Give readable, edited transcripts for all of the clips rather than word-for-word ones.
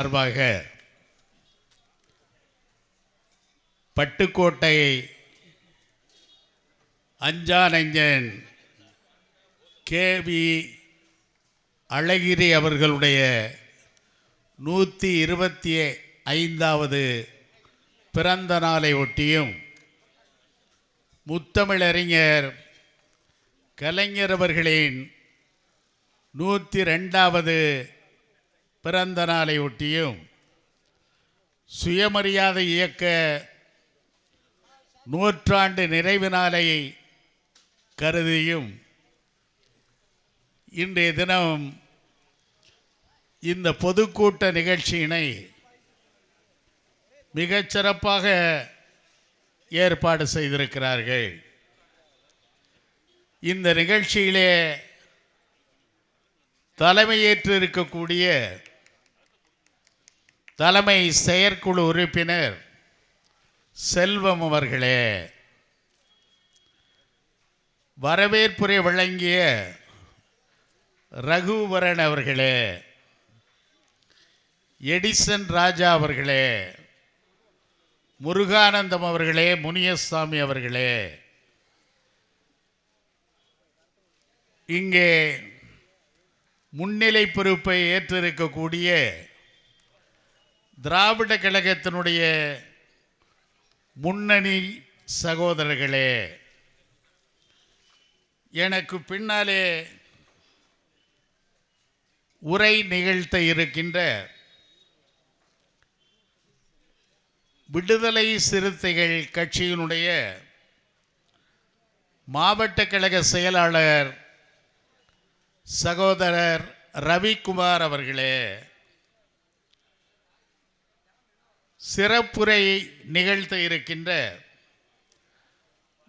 சார்பாக பட்டுக்கோட்டை அஞ்சானஞ்சன் KV அழகிரி அவர்களுடைய 125வது பிறந்த நாளை ஒட்டியும் முத்தமிழறிஞர் கலைஞர் அவர்களின் 102வது பிறந்த நாளை ஒட்டியும் சுயமரியாதை இயக்க நூற்றாண்டு நிறைவு நாளை கருதியும் இன்றைய தினம் இந்த பொதுக்கூட்ட நிகழ்ச்சியினை மிகச்சிறப்பாக ஏற்பாடு செய்திருக்கிறார்கள். இந்த நிகழ்ச்சியிலே தலைமையேற்று இருக்கக்கூடிய தலைமை செயற்குழு உறுப்பினர் செல்வம் அவர்களே, வரவேற்புரை வழங்கிய ரகுவரன் அவர்களே, எடிசன் ராஜா அவர்களே, முருகானந்தம் அவர்களே, முனியசாமி அவர்களே, இங்கே முன்னிலை பொறுப்பை ஏற்றிருக்கக்கூடிய திராவிட கழகத்தினுடைய முன்னணி சகோதரர்களே, எனக்கு பின்னாலே உரை நிகழ்த்த இருக்கின்ற விடுதலை சிறுத்தைகள் கட்சியினுடைய மாவட்ட கழக செயலாளர் சகோதரர் ரவிக்குமார் அவர்களே, சிறப்புரை நிகழ்த்த இருக்கின்ற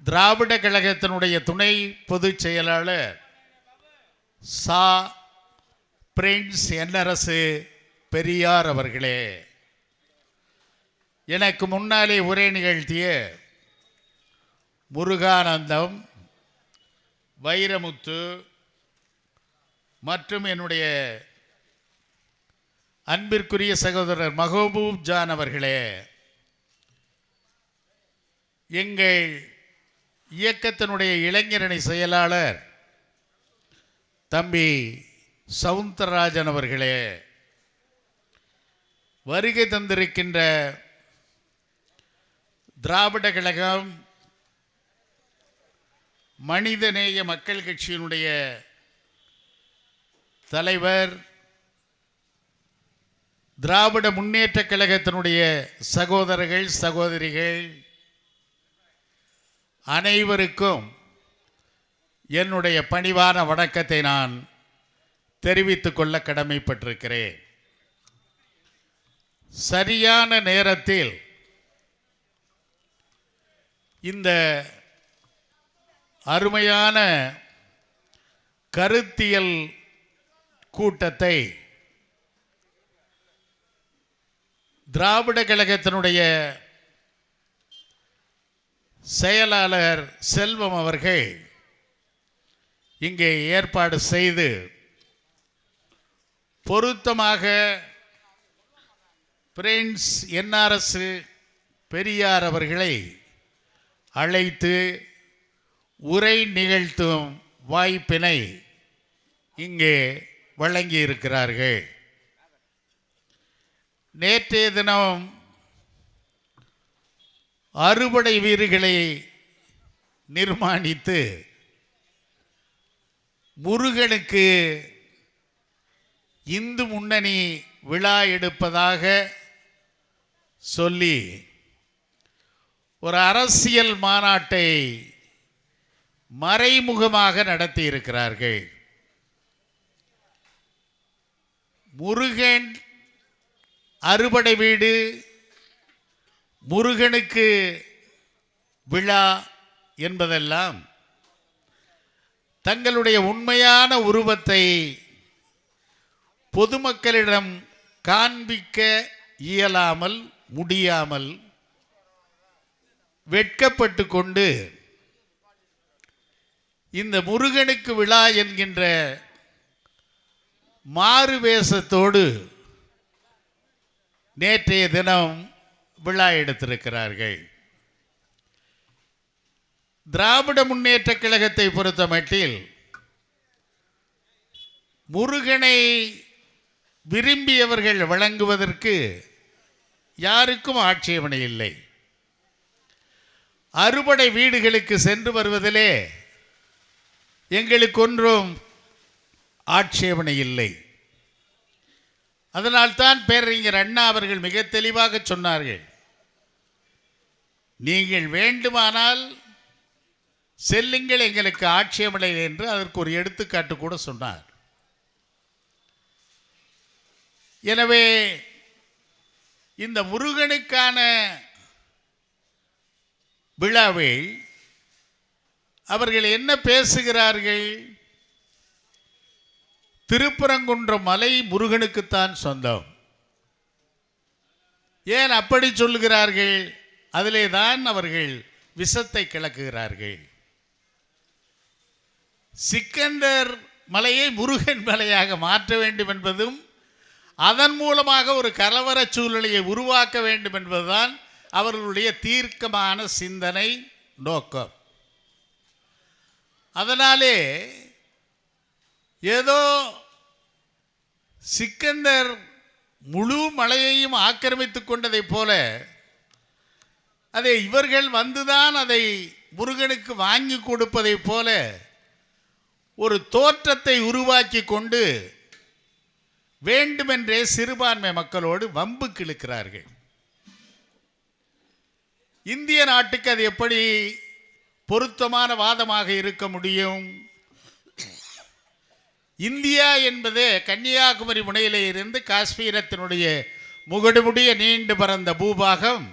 திராவிட கழகத்தினுடைய துணை பொதுச் செயலாளர் சா பிரின்ஸ் என்ஆர்எஸ் பெரியார் அவர்களே, எனக்கு முன்னாலே உரை நிகழ்த்திய முருகானந்தம், வைரமுத்து மற்றும் என்னுடைய அன்பிற்குரிய சகோதரர் மஹபூப் ஜான் அவர்களே, எங்கள் இயக்கத்தினுடைய இளைஞரணி செயலாளர் தம்பி சவுந்தரராஜன் அவர்களே, வருகை தந்திருக்கின்ற திராவிட கழகம் மனிதநேய மக்கள் கட்சியினுடைய தலைவர், திராவிட முன்னேற்ற கழகத்தினுடைய சகோதரர்கள் சகோதரிகள் அனைவருக்கும் என்னுடைய பணிவான வணக்கத்தை நான் தெரிவித்துக் கொள்ள கடமைப்பட்டிருக்கிறேன். சரியான நேரத்தில் இந்த அருமையான கருத்தியல் கூட்டத்தை திராவிட கழகத்தினுடைய செயலாளர் செல்வம் அவர்கள் இங்கே ஏற்பாடு செய்து பொருத்தமாக பிரின்ஸ் என்ஆர்எஸ் பெரியார் அவர்களை அழைத்து உரை நிகழ்த்தும் வாய்ப்பினை இங்கே வழங்கியிருக்கிறார்கள். நேற்றைய தினம் அறுபடை வீரர்களை நிர்மாணித்து முருகனுக்கு இந்து முன்னணி விழா எடுப்பதாக சொல்லி ஒரு அரசியல் மாநாட்டை மறைமுகமாக நடத்தி இருக்கிறார்கள். முருகன் அறுபடை வீடு, முருகனுக்கு விழா என்பதெல்லாம் தங்களுடைய உண்மையான உருவத்தை பொதுமக்களிடம் காண்பிக்க இயலாமல் முடியாமல் வெட்கப்பட்டு கொண்டு இந்த முருகனுக்கு விழா என்கின்ற மாறு வேஷத்தோடு நேற்றைய தினம் விழா எடுத்திருக்கிறார்கள். திராவிட முன்னேற்ற கழகத்தை பொறுத்தமட்டில் முருகனை விரும்பியவர்கள் வழங்குவதற்கு யாருக்கும் ஆட்சேபனை இல்லை. அறுபடை வீடுகளுக்கு சென்று வருவதிலே எங்களுக்கு ஒன்றும் ஆட்சேபனை இல்லை. அதனால்தான் பேரறிஞர் அண்ணா அவர்கள் மிக தெளிவாக சொன்னார்கள், நீங்கள் வேண்டுமானால் செல்லுங்கள், எங்களுக்கு ஆட்சேபனை என்று அதற்கு ஒரு எடுத்துக்காட்டு கூட சொன்னார். எனவே இந்த முருகனுக்கான விழாவை அவர்கள் என்ன பேசுகிறார்கள்? திருப்பரங்குன்றம் மலை முருகனுக்குத்தான் சொந்தம். ஏன் அப்படி சொல்லுகிறார்கள்? அதிலே தான் அவர்கள் விஷத்தை கிளக்குகிறார்கள். சிக்கந்தர் மலையை முருகன் மலையாக மாற்ற வேண்டும் என்பதும் அதன் மூலமாக ஒரு கலவர சூழ்நிலையை உருவாக்க வேண்டும் என்பதுதான் அவர்களுடைய தீர்க்கமான சிந்தனை நோக்கம். அதனாலே ஏதோ சிக்கந்தர் முழு மலையையும் ஆக்கிரமித்துக் கொண்டதைப் போல அதை இவர்கள் வந்துதான் அதை முருகனுக்கு வாங்கி கொடுப்பதைப் போல ஒரு தோற்றத்தை உருவாக்கி கொண்டு வேண்டுமென்றே சிறுபான்மை மக்களோடு வம்புக்கு இழுக்கிறார்கள். இந்திய நாட்டுக்கு அது எப்படி பொருத்தமான வாதமாக இருக்க முடியும்? இந்தியா என்பது கன்னியாகுமரி முனையிலே இருந்து காஷ்மீரத்தினுடைய முகடுமுடிய நீண்டு பறந்த பூபாகம்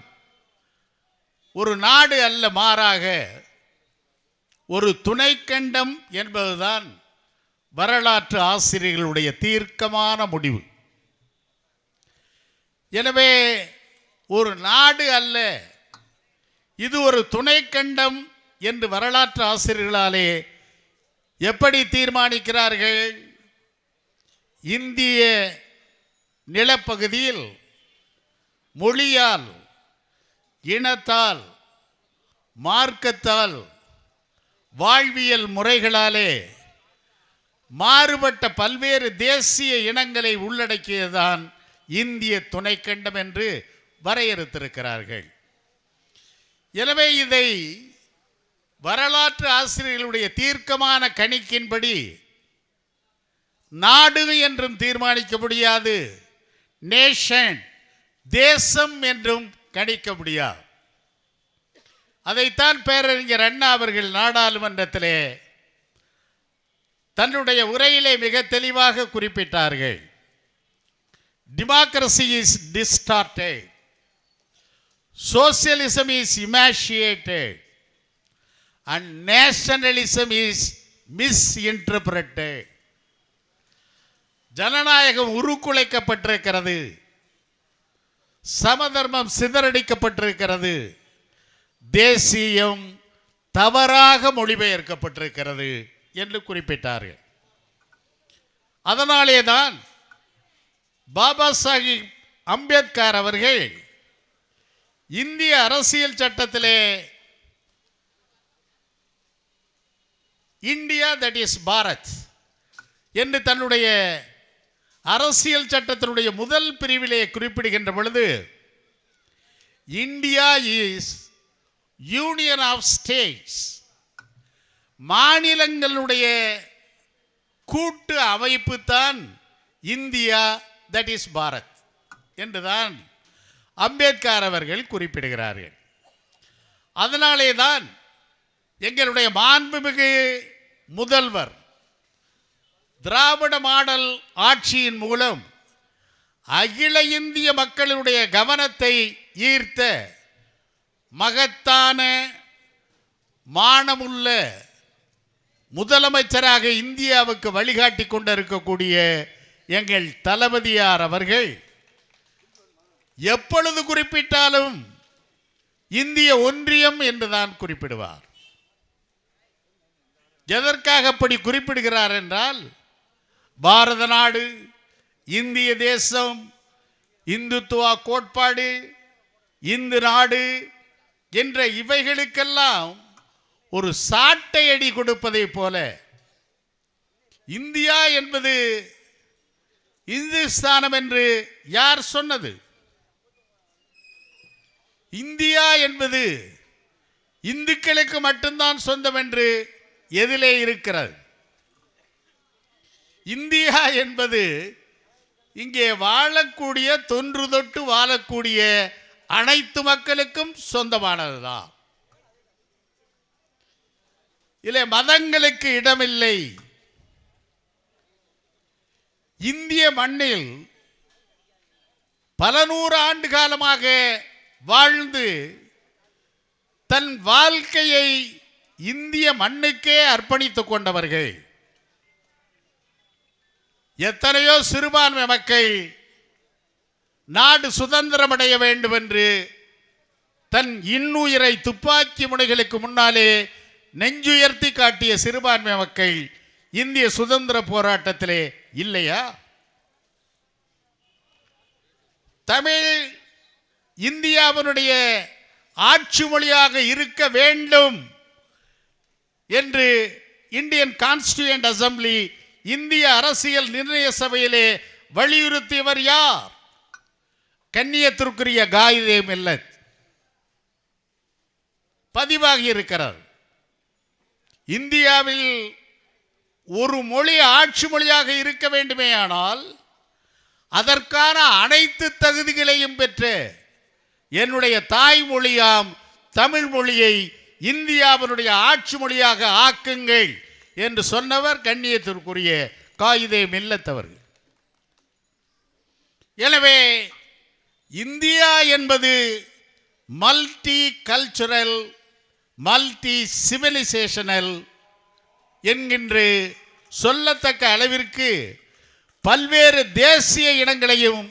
ஒரு நாடு அல்ல, மாறாக ஒரு துணைக்கண்டம் என்பதுதான் வரலாற்று ஆசிரியர்களுடைய தீர்க்கமான முடிவு. எனவே ஒரு நாடு அல்ல, இது ஒரு துணைக்கண்டம் என்று வரலாற்று ஆசிரியர்களாலே எப்படி தீர்மானிக்கிறார்கள்? இந்திய நிலப்பகுதியில் மொழியால், இனத்தால், மார்க்கத்தால், வாழ்வியல் முறைகளாலே மாறுபட்ட பல்வேறு தேசிய இனங்களை உள்ளடக்கியதுதான் இந்திய துணைக்கண்டம் என்று வரையறுத்திருக்கிறார்கள். எனவே இதை வரலாற்று ஆசிரியர்களுடைய தீர்க்கமான கணிக்கின்படி நாடு என்றும் தீர்மானிக்க முடியாது, நேஷன் தேசம் என்றும் கணிக்க முடியாது. அதைத்தான் பேரறிஞர் அண்ணா அவர்கள் நாடாளுமன்றத்திலே தன்னுடைய உரையிலே மிக தெளிவாக குறிப்பிட்டார்கள். Democracy is distorted, socialism is emaciated and nationalism is misinterpreted. ஜனநாயகம் உருக்குலைக்கப்பட்டிருக்கிறது, சமதர்மம் சிதறடிக்கப்பட்டிருக்கிறது, தேசியம் தவறாக மொழிபெயர்க்கப்பட்டிருக்கிறது என்று குறிப்பிட்டார்கள். அதனாலே தான் பாபா சாஹிப் அம்பேத்கர் அவர்கள் இந்திய அரசியல் சட்டத்திலே இந்தியா தட் இஸ் பாரத் என்று தன்னுடைய அரசியல் சட்டத்தினுடைய முதல் பிரிவிலே குறிப்பிடுகின்ற பொழுது, India is union of states, மாநிலங்களுடைய கூட்டு அமைப்பு தான் இந்தியா தட் இஸ் பாரத் என்றுதான் அம்பேத்கர் அவர்கள் குறிப்பிடுகிறார்கள். அதனாலே தான் எங்களுடைய மாண்புமிகு முதல்வர் திராவிட மாடல் ஆட்சியின் மூலம் அகில இந்திய மக்களுடைய கவனத்தை ஈர்த்த மகத்தான மானமுள்ள முதலமைச்சராக இந்தியாவுக்கு வழிகாட்டி கொண்டிருக்கக்கூடிய எங்கள் தளபதியார் அவர்கள் எப்பொழுது குறிப்பிட்டாலும் இந்திய ஒன்றியம் என்றுதான் குறிப்பிடுவார். எதற்காக அப்படி குறிப்பிடுகிறார் என்றால், பாரத நாடு, இந்திய தேசம் இந்துத்துவா கோட்பாடு, இந்து நாடு என்ற இவைகளுக்கெல்லாம் ஒரு சாட்டை அடி கொடுப்பதை போல இந்தியா என்பது இந்துஸ்தானம் என்று யார் சொன்னது? இந்தியா என்பது இந்துக்களுக்கு மட்டும்தான் சொந்தம் என்று எதிலே இருக்கிறது? இந்தியா என்பது இங்கே வாழக்கூடிய, தொன்று தொட்டு வாழக்கூடிய அனைத்து மக்களுக்கும் சொந்தமானதுதான். இல்லை, மதங்களுக்கு இடமில்லை. இந்திய மண்ணில் பல நூறு ஆண்டு காலமாக வாழ்ந்து தன் வாழ்க்கையை இந்திய மண்ணுக்கே அர்ப்பணித்துக் கொண்டவர்கள் எத்தனையோ சிறுபான்மை மக்கள் நாடு சுதந்திரமடைய வேண்டும் என்று தன் இன்னுயிரை துப்பாக்கி முனைகளுக்கு முன்னாலே நெஞ்சுயர்த்தி காட்டிய சிறுபான்மை மக்கள் இந்திய சுதந்திர போராட்டத்திலே இல்லையா? தமிழ் இந்தியாவினுடைய ஆட்சி மொழியாக இருக்க வேண்டும் என்று இந்தியன் கான்ஸ்டிடியூயன்ட் அசெம்பிளி, இந்திய அரசியல் நிர்ணய சபையிலே வலியுறுத்தியவர் யார்? கண்ணியத்திற்குரிய காயிதே மில்லத் பதிவாகி இருக்கிறார். இந்தியாவில் ஒரு மொழி ஆட்சி மொழியாக இருக்க வேண்டுமேயானால் அதற்கான அனைத்து தகுதிகளையும் பெற்று என்னுடைய தாய்மொழியாம் தமிழ் மொழியை இந்தியாவினுடைய ஆட்சி மொழியாக ஆக்குங்கள் என்று சொன்னவர் கண்ணியத்திற்குரிய காயிதே மில்லத் அவர்கள். எனவே இந்தியா என்பது மல்டி கல்ச்சுரல், மல்டி சிவிலைசேஷனல் என்கின்ற சொல்லத்தக்க அளவிற்கு பல்வேறு தேசிய இனங்களையும்